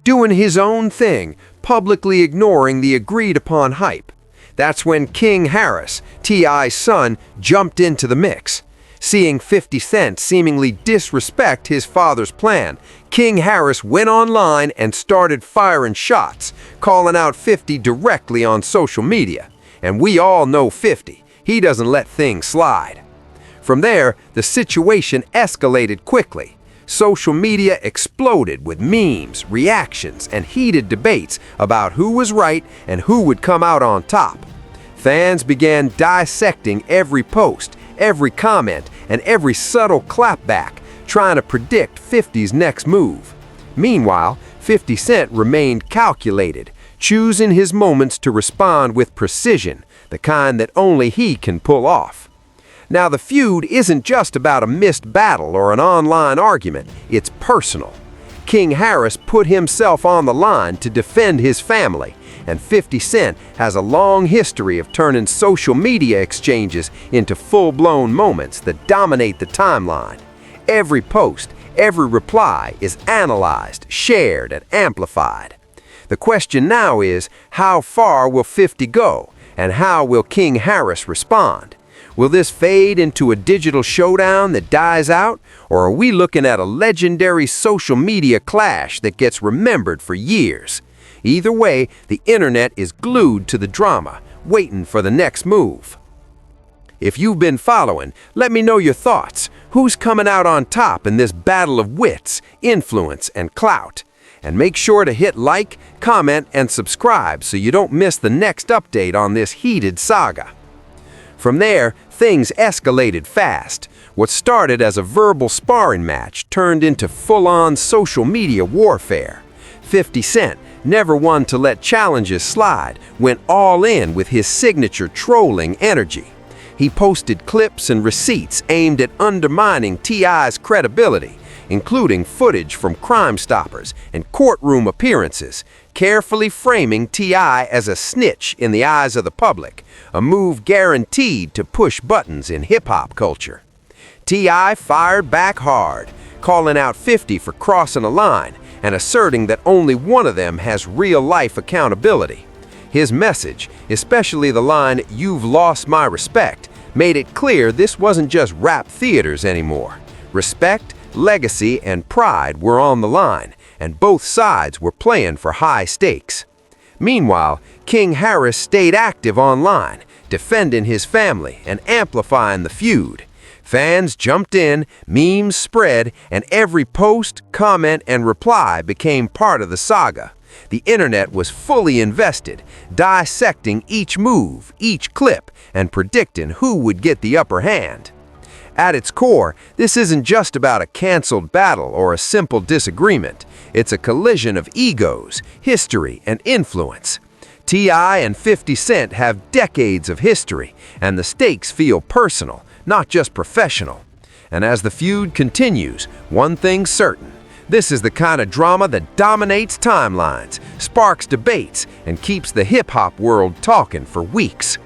doing his own thing, publicly ignoring the agreed-upon hype. That's when King Harris, T.I.'s son, jumped into the mix. Seeing 50 Cent seemingly disrespect his father's plan, King Harris went online and started firing shots, calling out 50 directly on social media. And we all know 50. He doesn't let things slide. From there, the situation escalated quickly. Social media exploded with memes, reactions, and heated debates about who was right and who would come out on top. Fans began dissecting every post, every comment, and every subtle clapback, trying to predict 50's next move. Meanwhile, 50 Cent remained calculated, choosing his moments to respond with precision, the kind that only he can pull off. Now, the feud isn't just about a missed battle or an online argument, it's personal. King Harris put himself on the line to defend his family, and 50 Cent has a long history of turning social media exchanges into full-blown moments that dominate the timeline. Every post, every reply is analyzed, shared, and amplified. The question now is, how far will 50 go, and how will King Harris respond? Will this fade into a digital showdown that dies out, or are we looking at a legendary social media clash that gets remembered for years? Either way, the internet is glued to the drama, waiting for the next move. If you've been following, let me know your thoughts. Who's coming out on top in this battle of wits, influence, and clout? And make sure to hit like, comment, and subscribe so you don't miss the next update on this heated saga. From there, things escalated fast. What started as a verbal sparring match turned into full-on social media warfare. 50 Cent, never one to let challenges slide, went all in with his signature trolling energy. He posted clips and receipts aimed at undermining T.I.'s credibility, including footage from Crime Stoppers and courtroom appearances, carefully framing T.I. as a snitch in the eyes of the public, a move guaranteed to push buttons in hip-hop culture. T.I. fired back hard, calling out 50 for crossing a line and asserting that only one of them has real-life accountability. His message, especially the line, "You've lost my respect," made it clear this wasn't just rap theaters anymore. Respect, legacy, and pride were on the line, and both sides were playing for high stakes. Meanwhile, King Harris stayed active online, defending his family and amplifying the feud. Fans jumped in, memes spread, and every post, comment, and reply became part of the saga. The internet was fully invested, dissecting each move, each clip, and predicting who would get the upper hand. At its core, this isn't just about a canceled battle or a simple disagreement. It's a collision of egos, history, and influence. T.I. and 50 Cent have decades of history, and the stakes feel personal, not just professional. And as the feud continues, one thing's certain. This is the kind of drama that dominates timelines, sparks debates, and keeps the hip-hop world talking for weeks.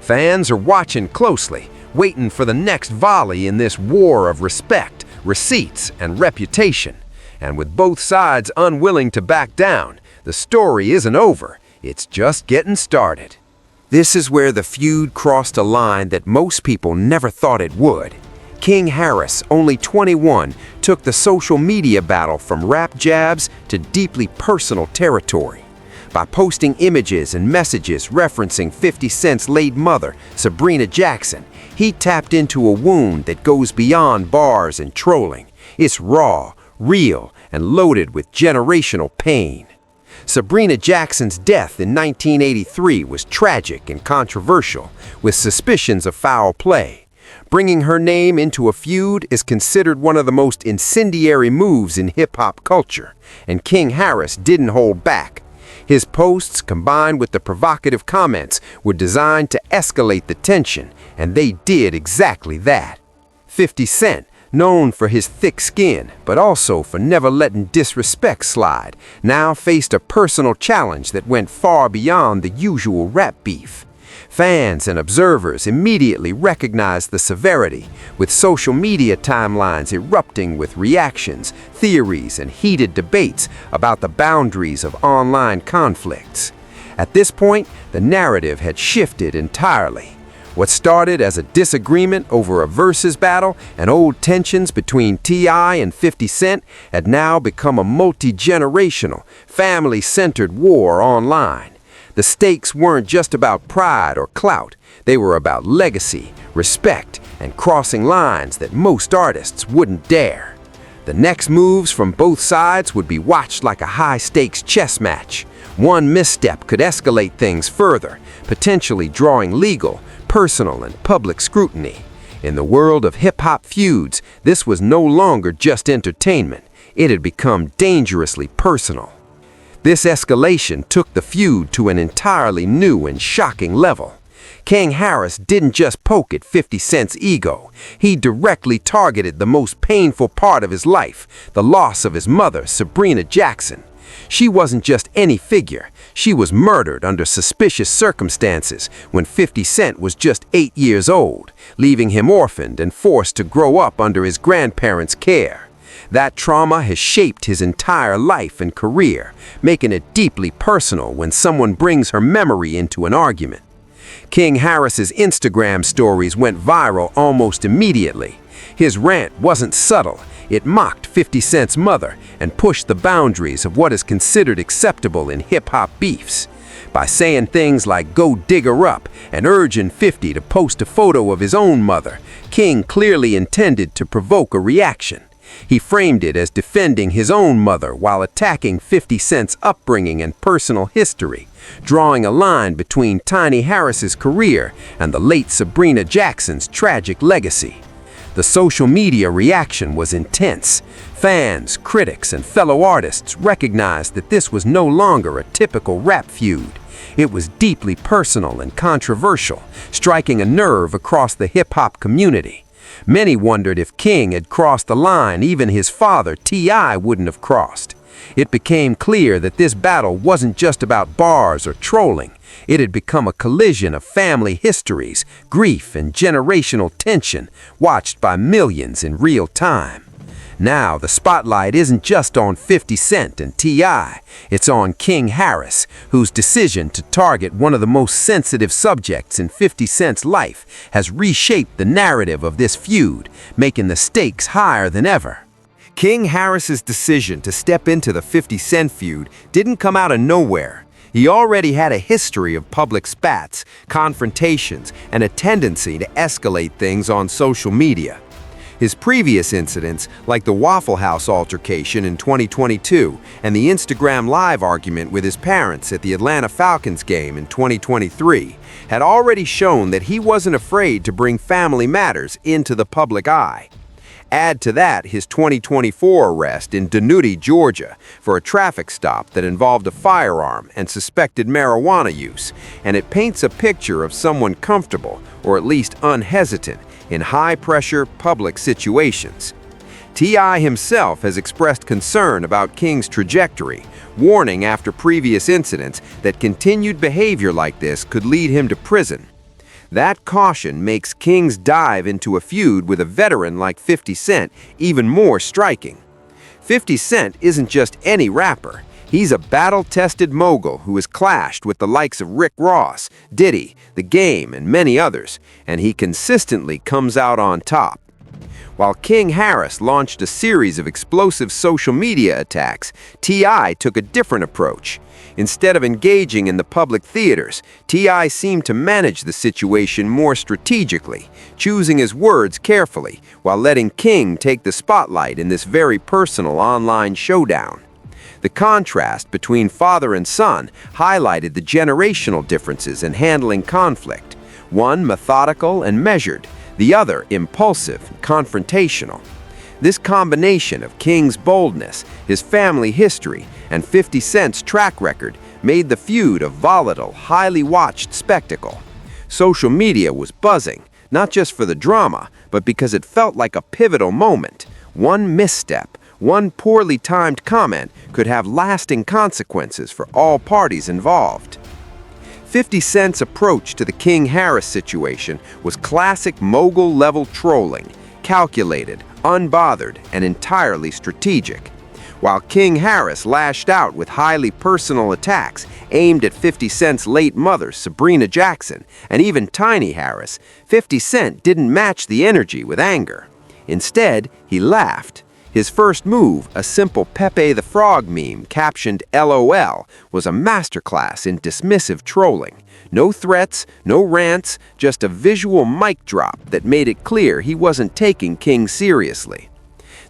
Fans are watching closely, waiting for the next volley in this war of respect, receipts, and reputation. And with both sides unwilling to back down, the story isn't over, it's just getting started. This is where the feud crossed a line that most people never thought it would. King Harris, only 21, took the social media battle from rap jabs to deeply personal territory. By posting images and messages referencing 50 Cent's late mother, Sabrina Jackson, he tapped into a wound that goes beyond bars and trolling. It's raw, real, and loaded with generational pain. Sabrina Jackson's death in 1983 was tragic and controversial, with suspicions of foul play. Bringing her name into a feud is considered one of the most incendiary moves in hip-hop culture, and King Harris didn't hold back. His posts, combined with the provocative comments, were designed to escalate the tension, and they did exactly that. 50 Cent, known for his thick skin, but also for never letting disrespect slide, now faced a personal challenge that went far beyond the usual rap beef. Fans and observers immediately recognized the severity, with social media timelines erupting with reactions, theories, and heated debates about the boundaries of online conflicts. At this point, the narrative had shifted entirely. What started as a disagreement over a versus battle and old tensions between T.I. and 50 Cent had now become a multi-generational, family-centered war online. The stakes weren't just about pride or clout, they were about legacy, respect, and crossing lines that most artists wouldn't dare. The next moves from both sides would be watched like a high-stakes chess match. One misstep could escalate things further, potentially drawing legal, personal, and public scrutiny. In the world of hip-hop feuds, this was no longer just entertainment. It had become dangerously personal. This escalation took the feud to an entirely new and shocking level. King Harris didn't just poke at 50 Cent's ego. He directly targeted the most painful part of his life, the loss of his mother, Sabrina Jackson. She wasn't just any figure. She was murdered under suspicious circumstances when 50 Cent was just 8 years old, leaving him orphaned and forced to grow up under his grandparents' care. That trauma has shaped his entire life and career, making it deeply personal when someone brings her memory into an argument. King Harris's Instagram stories went viral almost immediately. His rant wasn't subtle. It mocked 50 Cent's mother and pushed the boundaries of what is considered acceptable in hip-hop beefs. By saying things like "go dig her up" and urging 50 to post a photo of his own mother, King clearly intended to provoke a reaction. He framed it as defending his own mother while attacking 50 Cent's upbringing and personal history, drawing a line between Tiny Harris's career and the late Sabrina Jackson's tragic legacy. The social media reaction was intense. Fans, critics, and fellow artists recognized that this was no longer a typical rap feud. It was deeply personal and controversial, striking a nerve across the hip-hop community. Many wondered if King had crossed the line even his father, T.I., wouldn't have crossed. It became clear that this battle wasn't just about bars or trolling. It had become a collision of family histories, grief, and generational tension, watched by millions in real time. Now, the spotlight isn't just on 50 Cent and T.I., it's on King Harris, whose decision to target one of the most sensitive subjects in 50 Cent's life has reshaped the narrative of this feud, making the stakes higher than ever. King Harris's decision to step into the 50 Cent feud didn't come out of nowhere. He already had a history of public spats, confrontations, and a tendency to escalate things on social media. His previous incidents, like the Waffle House altercation in 2022 and the Instagram Live argument with his parents at the Atlanta Falcons game in 2023, had already shown that he wasn't afraid to bring family matters into the public eye. Add to that his 2024 arrest in Dinutti, Georgia, for a traffic stop that involved a firearm and suspected marijuana use, and it paints a picture of someone comfortable, or at least unhesitant, in high-pressure public situations. T.I. himself has expressed concern about King's trajectory, warning after previous incidents that continued behavior like this could lead him to prison. That caution makes King's dive into a feud with a veteran like 50 Cent even more striking. 50 Cent isn't just any rapper. He's a battle-tested mogul who has clashed with the likes of Rick Ross, Diddy, The Game, and many others, and he consistently comes out on top. While King Harris launched a series of explosive social media attacks, T.I. took a different approach. Instead of engaging in the public theaters, T.I. seemed to manage the situation more strategically, choosing his words carefully while letting King take the spotlight in this very personal online showdown. The contrast between father and son highlighted the generational differences in handling conflict, one methodical and measured, the other impulsive and confrontational. This combination of King's boldness, his family history, and 50 Cent's track record made the feud a volatile, highly watched spectacle. Social media was buzzing, not just for the drama, but because it felt like a pivotal moment. One misstep, one poorly timed comment could have lasting consequences for all parties involved. 50 Cent's approach to the King Harris situation was classic mogul-level trolling, calculated, unbothered, and entirely strategic. While King Harris lashed out with highly personal attacks aimed at 50 Cent's late mother, Sabrina Jackson, and even Tiny Harris, 50 Cent didn't match the energy with anger. Instead, he laughed. His first move, a simple Pepe the Frog meme captioned LOL, was a masterclass in dismissive trolling. No threats, no rants, just a visual mic drop that made it clear he wasn't taking King seriously.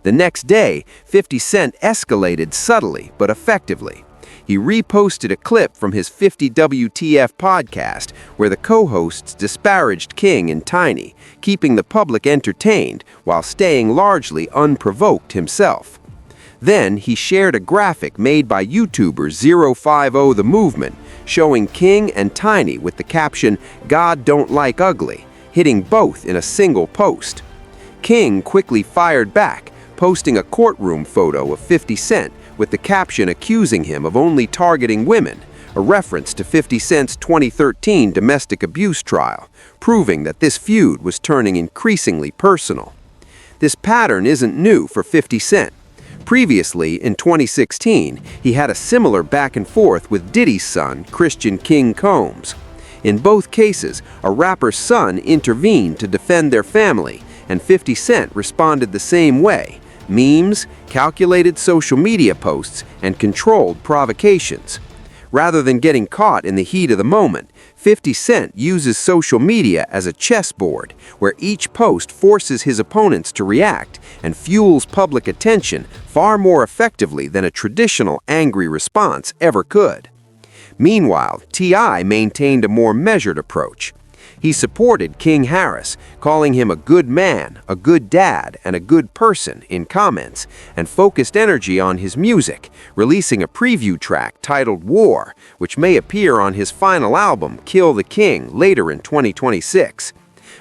The next day, 50 Cent escalated subtly but effectively. He reposted a clip from his 50 WTF podcast where the co-hosts disparaged King and Tiny, keeping the public entertained while staying largely unprovoked himself. Then he shared a graphic made by YouTuber 050 The Movement showing King and Tiny with the caption, "God don't like ugly," hitting both in a single post. King quickly fired back, posting a courtroom photo of 50 Cent with the caption accusing him of only targeting women, a reference to 50 Cent's 2013 domestic abuse trial, proving that this feud was turning increasingly personal. This pattern isn't new for 50 Cent. Previously, in 2016, he had a similar back and forth with Diddy's son, Christian King Combs. In both cases, a rapper's son intervened to defend their family, and 50 Cent responded the same way. Memes, calculated social media posts, and controlled provocations. Rather than getting caught in the heat of the moment, 50 Cent uses social media as a chessboard, where each post forces his opponents to react and fuels public attention far more effectively than a traditional angry response ever could. Meanwhile, T.I. maintained a more measured approach. He supported King Harris, calling him a good man, a good dad, and a good person in comments, and focused energy on his music, releasing a preview track titled War, which may appear on his final album, Kill the King, later in 2026.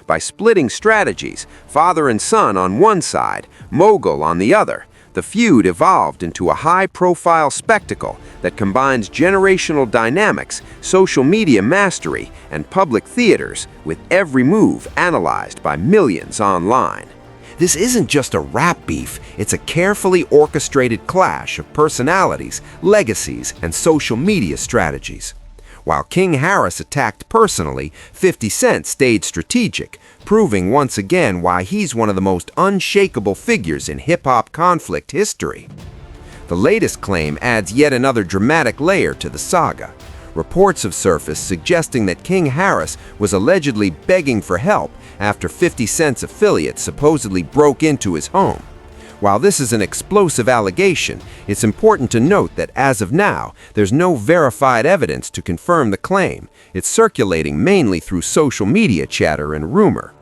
By splitting strategies, father and son on one side, Mogul on the other, the feud evolved into a high-profile spectacle that combines generational dynamics, social media mastery, and public theaters, with every move analyzed by millions online. This isn't just a rap beef, it's a carefully orchestrated clash of personalities, legacies, and social media strategies. While King Harris attacked personally, 50 Cent stayed strategic, proving once again why he's one of the most unshakable figures in hip-hop conflict history. The latest claim adds yet another dramatic layer to the saga. Reports have surfaced suggesting that King Harris was allegedly begging for help after 50 Cent's affiliates supposedly broke into his home. While this is an explosive allegation, it's important to note that as of now, there's no verified evidence to confirm the claim. It's circulating mainly through social media chatter and rumor.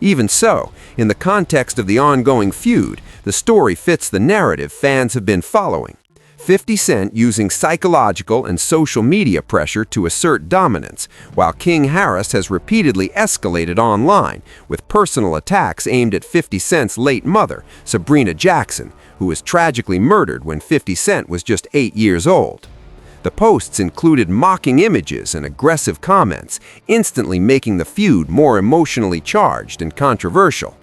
Even so, in the context of the ongoing feud, the story fits the narrative fans have been following. 50 Cent using psychological and social media pressure to assert dominance, while King Harris has repeatedly escalated online with personal attacks aimed at 50 Cent's late mother, Sabrina Jackson, who was tragically murdered when 50 Cent was just 8 years old. The posts included mocking images and aggressive comments, instantly making the feud more emotionally charged and controversial.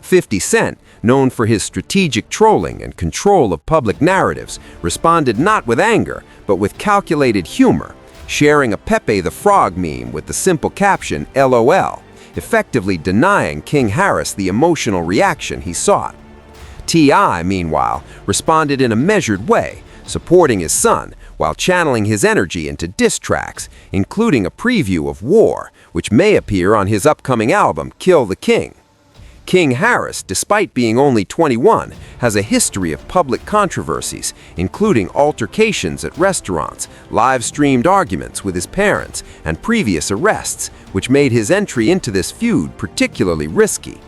50 Cent, known for his strategic trolling and control of public narratives, responded not with anger, but with calculated humor, sharing a Pepe the Frog meme with the simple caption LOL, effectively denying King Harris the emotional reaction he sought. T.I., meanwhile, responded in a measured way, supporting his son while channeling his energy into diss tracks, including a preview of War, which may appear on his upcoming album, Kill the King. King Harris, despite being only 21, has a history of public controversies, including altercations at restaurants, live-streamed arguments with his parents, and previous arrests, which made his entry into this feud particularly risky.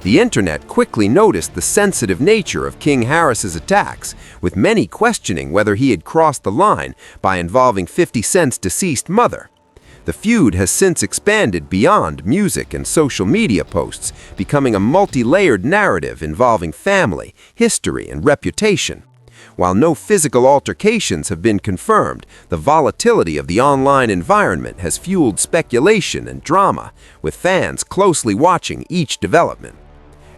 The internet quickly noticed the sensitive nature of King Harris's attacks, with many questioning whether he had crossed the line by involving 50 Cent's deceased mother. The feud has since expanded beyond music and social media posts, becoming a multi-layered narrative involving family, history, and reputation. While no physical altercations have been confirmed, the volatility of the online environment has fueled speculation and drama, with fans closely watching each development.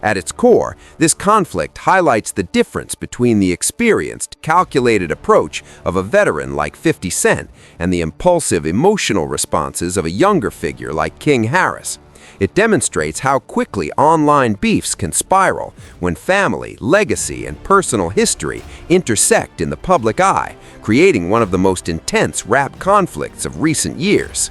At its core, this conflict highlights the difference between the experienced, calculated approach of a veteran like 50 Cent and the impulsive, emotional responses of a younger figure like King Harris. It demonstrates how quickly online beefs can spiral when family, legacy, and personal history intersect in the public eye, creating one of the most intense rap conflicts of recent years.